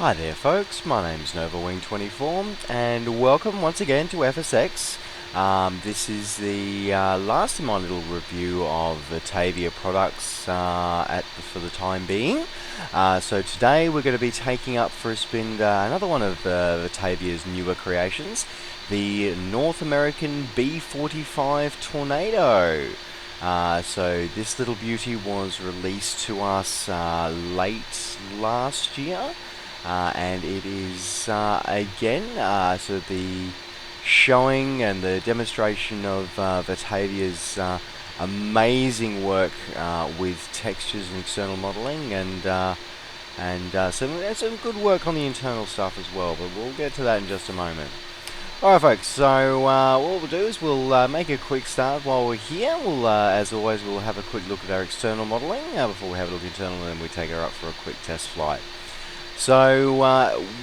Hi there folks, my name's NovaWing24 and welcome once again to FSX. This is the last in my little review of Virtavia products for the time being. So today we're going to be taking up for a spin another one of Virtavia's newer creations, the North American B-45 Tornado. So this little beauty was released to us late last year. And it is again sort of the showing and the demonstration of Virtavia's amazing work with textures and external modeling, and some good work on the internal stuff as well. But we'll get to that in just a moment. Alright folks, so what we'll do is we'll make a quick start while we're here. We'll, as always, we'll have a quick look at our external modeling before we have a look internal, and then we take her up for a quick test flight. So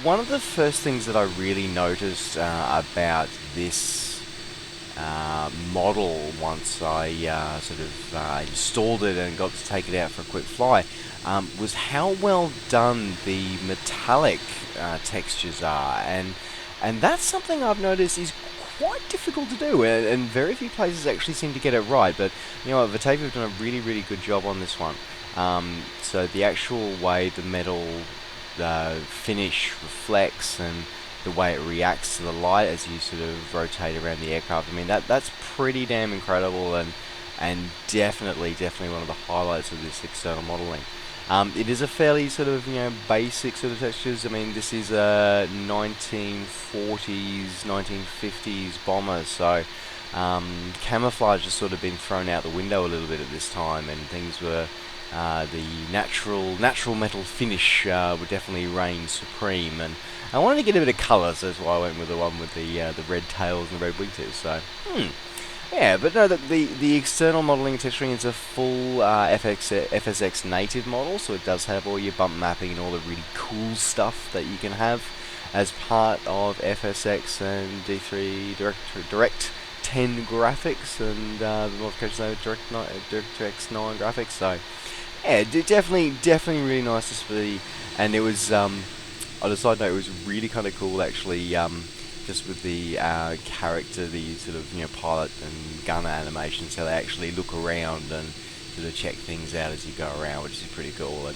one of the first things that I really noticed about this model once I installed it and got to take it out for a quick fly was how well done the metallic textures are, and that's something I've noticed is quite difficult to do, and very few places actually seem to get it right. But you know what, Virtavia have done a really good job on this one. So the actual way the metal finish reflects and the way it reacts to the light as you sort of rotate around the aircraft, I mean that's pretty damn incredible, and definitely one of the highlights of this external modeling. It is a fairly sort of basic sort of textures. I mean, this is a 1940s 1950s bomber, so camouflage has sort of been thrown out the window a little bit at this time, and things were the natural metal finish would definitely reign supreme, and I wanted to get a bit of colour, so that's why I went with the one with the red tails and the red wingtips. So, yeah, but no, the external modelling and texturing is a full FSX native model, so it does have all your bump mapping and all the really cool stuff that you can have as part of FSX and D3 Direct 10 graphics and the modifications of DirectX 9 graphics. So yeah, definitely really nice to see. And it was on a side note, it was really kind of cool actually, just with the character, the sort of pilot and gunner animations, how they actually look around and sort of check things out as you go around, which is pretty cool.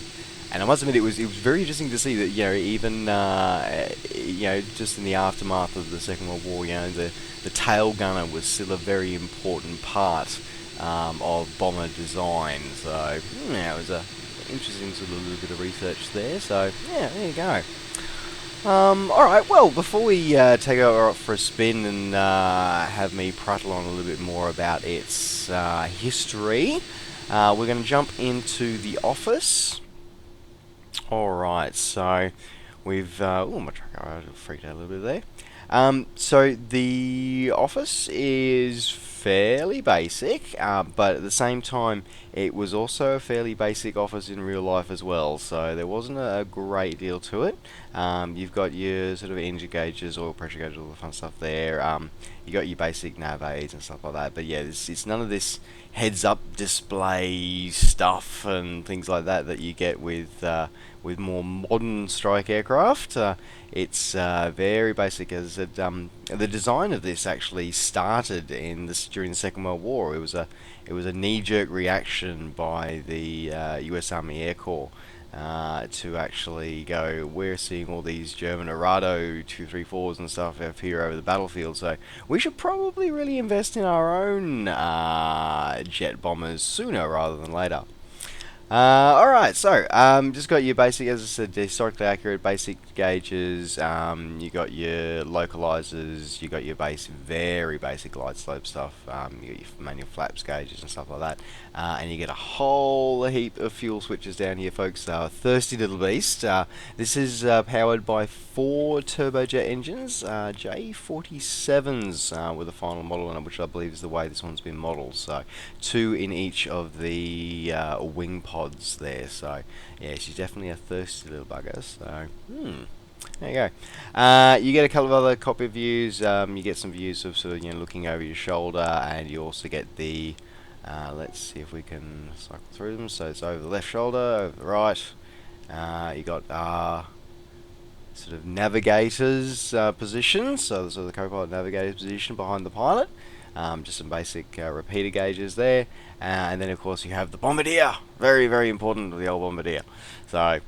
And I must admit, it was very interesting to see that even just in the aftermath of the Second World War, the tail gunner was still a very important part of bomber design. So yeah, it was a interesting sort of little bit of research there. So yeah, there you go. Alright, well, before we take her up for a spin and have me prattle on a little bit more about its history, we're going to jump into the office. Alright, so we've... oh, my truck, I freaked out a little bit there. So the office is fairly basic, but at the same time it was also a fairly basic office in real life as well, so there wasn't a great deal to it. You've got your sort of engine gauges, oil pressure gauges, all the fun stuff there. You got your basic nav aids and stuff like that, but yeah, it's none of this heads-up display stuff and things like that you get with more modern strike aircraft. It's very basic. As I said, the design of this actually started during the Second World War. It was a knee-jerk reaction by the U.S. Army Air Corps to actually go, we're seeing all these German Arado 234s and stuff appear over the battlefield, so we should probably really invest in our own jet bombers sooner rather than later. Alright, so just got your basic, as I said, historically accurate basic gauges. You got your localizers, you got your very basic light slope stuff. You got your manual flaps gauges and stuff like that, and you get a whole heap of fuel switches down here, folks. Thirsty little beast. This is powered by 4 turbojet engines, J47s with a final model in it, which I believe is the way this one's been modeled. So 2 in each of the wing pods there. So yeah, she's definitely a thirsty little bugger. So there you go. You get a couple of other cockpit views. You get some views of sort of looking over your shoulder, and you also get the let's see if we can cycle through them. So it's over the left shoulder, over the right. You got sort of navigator's position, so the co-pilot navigator's position behind the pilot. Just some basic repeater gauges there, and then of course you have the bombardier. Very, very important, the old bombardier. So,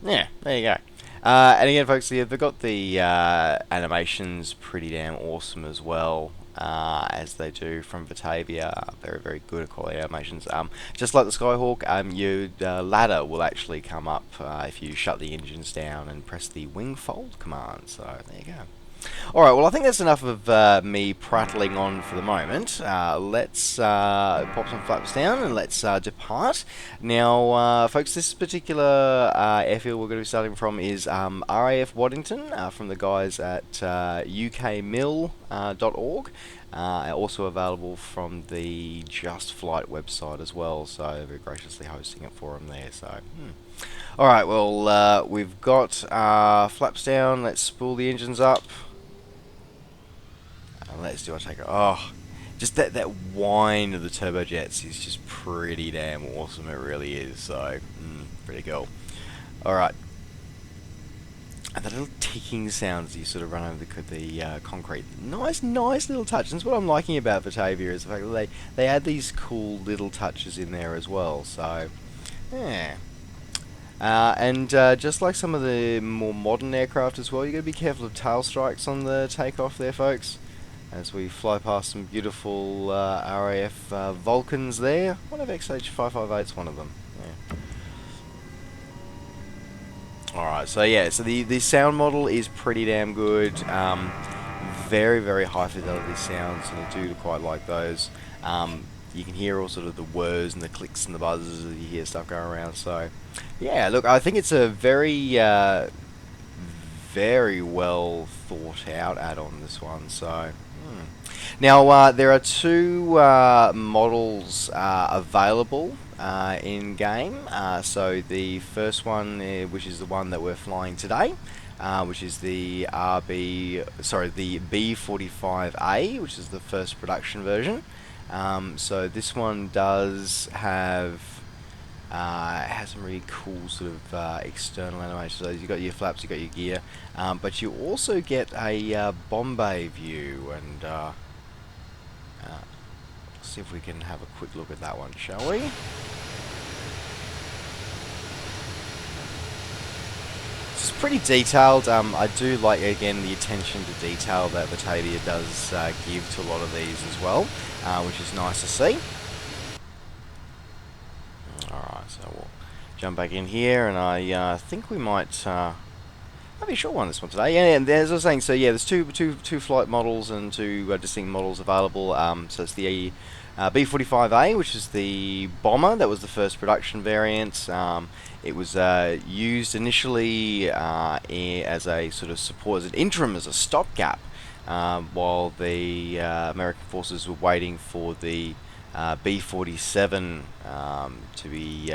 yeah, there you go. And again, folks, yeah, they've got the animations pretty damn awesome as well, as they do from Virtavia. Very, very good quality animations. Just like the Skyhawk, your ladder will actually come up if you shut the engines down and press the wing fold command. So there you go. Alright, well I think that's enough of me prattling on for the moment. Let's pop some flaps down and let's depart. Now, folks, this particular airfield we're going to be starting from is RAF Waddington, from the guys at ukmil.org. Also available from the Just Flight website as well, so very graciously hosting it for them there. So, Alright, well, we've got flaps down. Let's spool the engines up. Let's do our takeoff. Oh, just that whine of the turbojets is just pretty damn awesome. It really is. So, pretty cool. Alright. And the little ticking sounds you sort of run over the concrete. Nice little touch. That's what I'm liking about Virtavia, is the fact that they add these cool little touches in there as well. So, yeah. And just like some of the more modern aircraft as well, you got to be careful of tail strikes on the takeoff there, folks. As we fly past some beautiful RAF Vulcans there. One of XH558's one of them. Yeah. Alright, so yeah, so the sound model is pretty damn good. Very, very high fidelity sounds, and I do quite like those. You can hear all sort of the whirs and the clicks and the buzzes as you hear stuff going around. So, yeah, look, I think it's a very, very well thought out add-on, this one. So, now there are two models available in game. So the first one, which is the one that we're flying today, which is the the B-45A, which is the first production version. So this one does have has some really cool sort of external animations. So you've got your flaps, you've got your gear, but you also get a bomb bay view, and let's see if we can have a quick look at that one, shall we? It's pretty detailed. I do like, again, the attention to detail that Virtavia does give to a lot of these as well, which is nice to see. Alright, so we'll jump back in here, and I think we might be a short one this one today. Yeah, and as I was saying, so yeah, there's two flight models and two distinct models available. So it's the B-45A, which is the bomber. That was the first production variant. It was used initially as a sort of support, as an interim, as a stopgap, while the American forces were waiting for the B-47 to be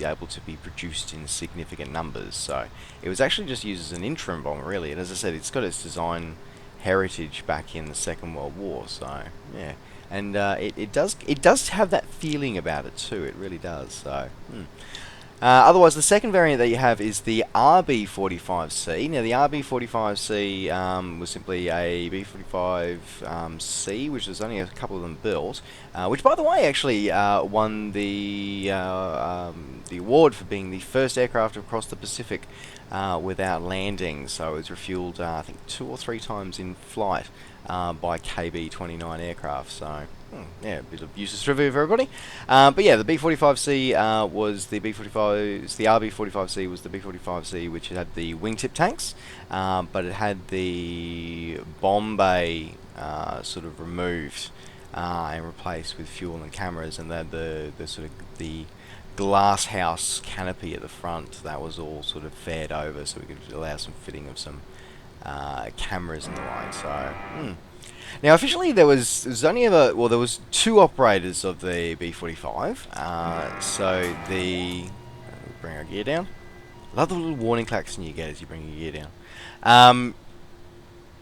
able to be produced in significant numbers. So it was actually just used as an interim bomber, really. And as I said, it's got its design heritage back in the Second World War. So yeah, and it does have that feeling about it too. It really does. So. Otherwise, the second variant that you have is the RB-45C. Now, the RB-45C was simply a B-45C, which there's only a couple of them built, which, by the way, actually won the award for being the first aircraft across the Pacific without landing. So it was refueled, I think, 2 or 3 times in flight by KB-29 aircraft. So. Yeah, a bit of useless trivia for everybody. But yeah, the B-45C was the B-45. The RB-45C was the B-45C, which had the wingtip tanks, but it had the bomb bay sort of removed and replaced with fuel and cameras, and then the sort of the glass house canopy at the front, that was all sort of fared over, so we could allow some fitting of some cameras and the like. So. Now, officially, there was only ever, well, there was 2 operators of the B-45. So bring our gear down. Love the little warning klaxon you get as you bring your gear down.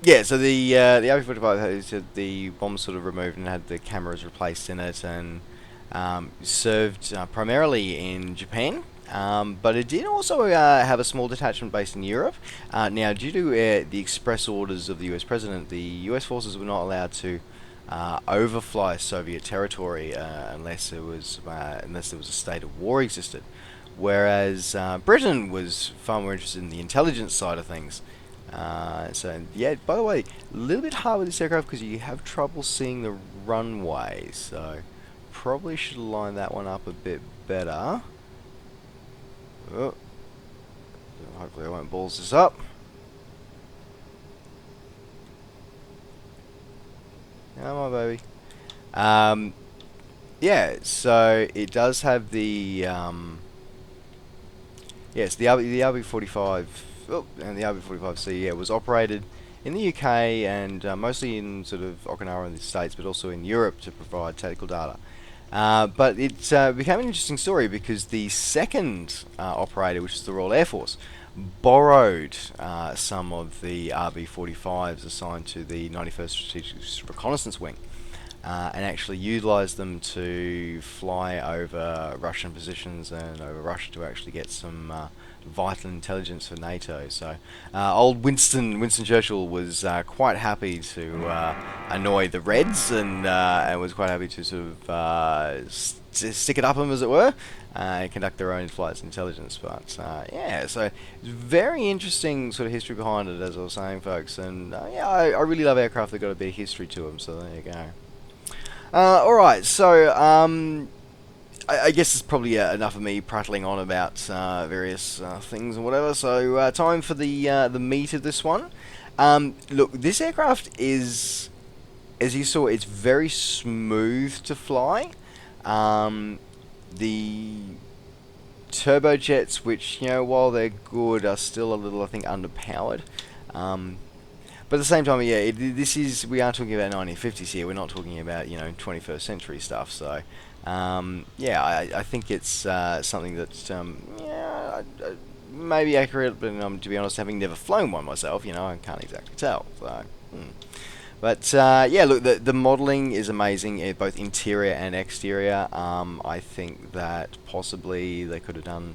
Yeah, so the RB-45 had the bombs sort of removed and had the cameras replaced in it, and served primarily in Japan But it did also have a small detachment based in Europe. Now, due to the express orders of the US president, the US forces were not allowed to overfly Soviet territory unless there was a state of war existed. Whereas Britain was far more interested in the intelligence side of things. So yeah, by the way, a little bit hard with this aircraft because you have trouble seeing the runway. So probably should line that one up a bit better. Oh, hopefully I won't balls this up. Come on, baby. Yeah, so it does have the yes, the RB45 and the RB45C. Yeah, was operated in the UK and mostly in sort of Okinawa in the States, but also in Europe to provide tactical data. But it became an interesting story because the second operator, which is the Royal Air Force, borrowed some of the RB45s assigned to the 91st Strategic Reconnaissance Wing and actually utilised them to fly over Russian positions and over Russia to actually get some vital intelligence for NATO. So old Winston Churchill was quite happy to annoy the Reds and was quite happy to sort of stick it up them, as it were, and conduct their own flights intelligence. But yeah, so it's very interesting sort of history behind it, as I was saying, folks. And yeah, I really love aircraft that got a bit of history to them. So there you go. Alright, so I guess it's probably enough of me prattling on about various things and whatever. So time for the meat of this one. Look, this aircraft is, as you saw, it's very smooth to fly. The turbojets, which, you know, while they're good, are still a little, I think, underpowered. But at the same time, yeah, we are talking about 1950s here. We're not talking about, you know, 21st century stuff. So, yeah, I think it's something that, yeah, may be accurate. But to be honest, having never flown one myself, you know, I can't exactly tell. So, But yeah, look, the modelling is amazing, both interior and exterior. I think that possibly they could have done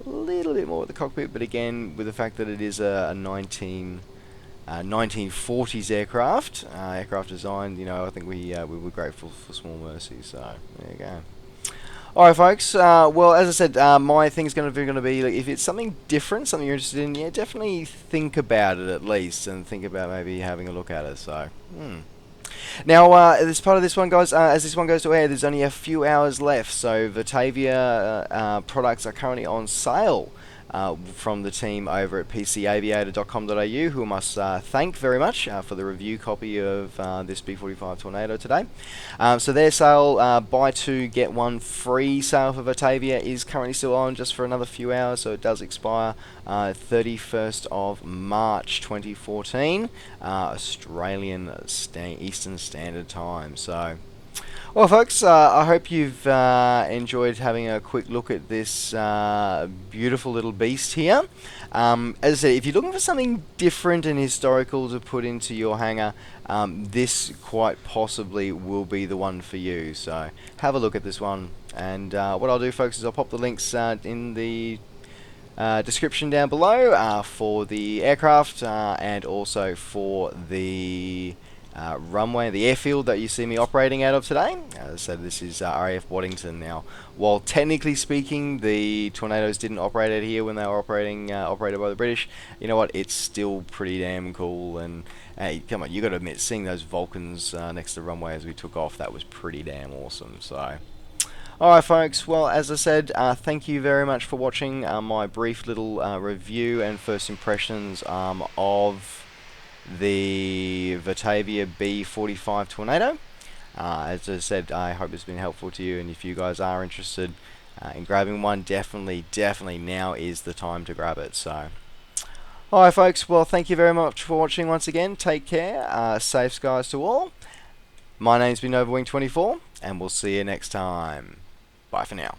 a little bit more with the cockpit, but again, with the fact that it is a 1940s aircraft design, you know, I think we were grateful for small mercy. So there you go. Alright, folks, well, as I said, my thing's going to be, like, if it's something different, something you're interested in, yeah, definitely think about it at least, and think about maybe having a look at it. So now, as part of this one, guys, as this one goes to air, there's only a few hours left, so Virtavia products are currently on sale from the team over at pcaviator.com.au, who I must thank very much for the review copy of this B-45 Tornado today. So their sale, buy two, get one free sale for Virtavia is currently still on just for another few hours, so it does expire 31st of March 2014, Australian Eastern Standard Time. So, well, folks, I hope you've enjoyed having a quick look at this beautiful little beast here. As I said, if you're looking for something different and historical to put into your hangar, this quite possibly will be the one for you. So have a look at this one. And what I'll do, folks, is I'll pop the links in the description down below for the aircraft and also for the runway, the airfield that you see me operating out of today. As I said, this is RAF Waddington. Now, while technically speaking the Tornadoes didn't operate out here when they were operated by the British, you know what, it's still pretty damn cool. And hey, come on, you got to admit, seeing those Vulcans next to the runway as we took off, that was pretty damn awesome. So alright, folks, well, as I said, thank you very much for watching my brief little review and first impressions of the Virtavia B-45 Tornado. As I said, I hope it's been helpful to you, and if you guys are interested in grabbing one, definitely now is the time to grab it. So, alright, folks, well, thank you very much for watching once again. Take care, safe skies to all. My name's been Overwing24, and we'll see you next time. Bye for now.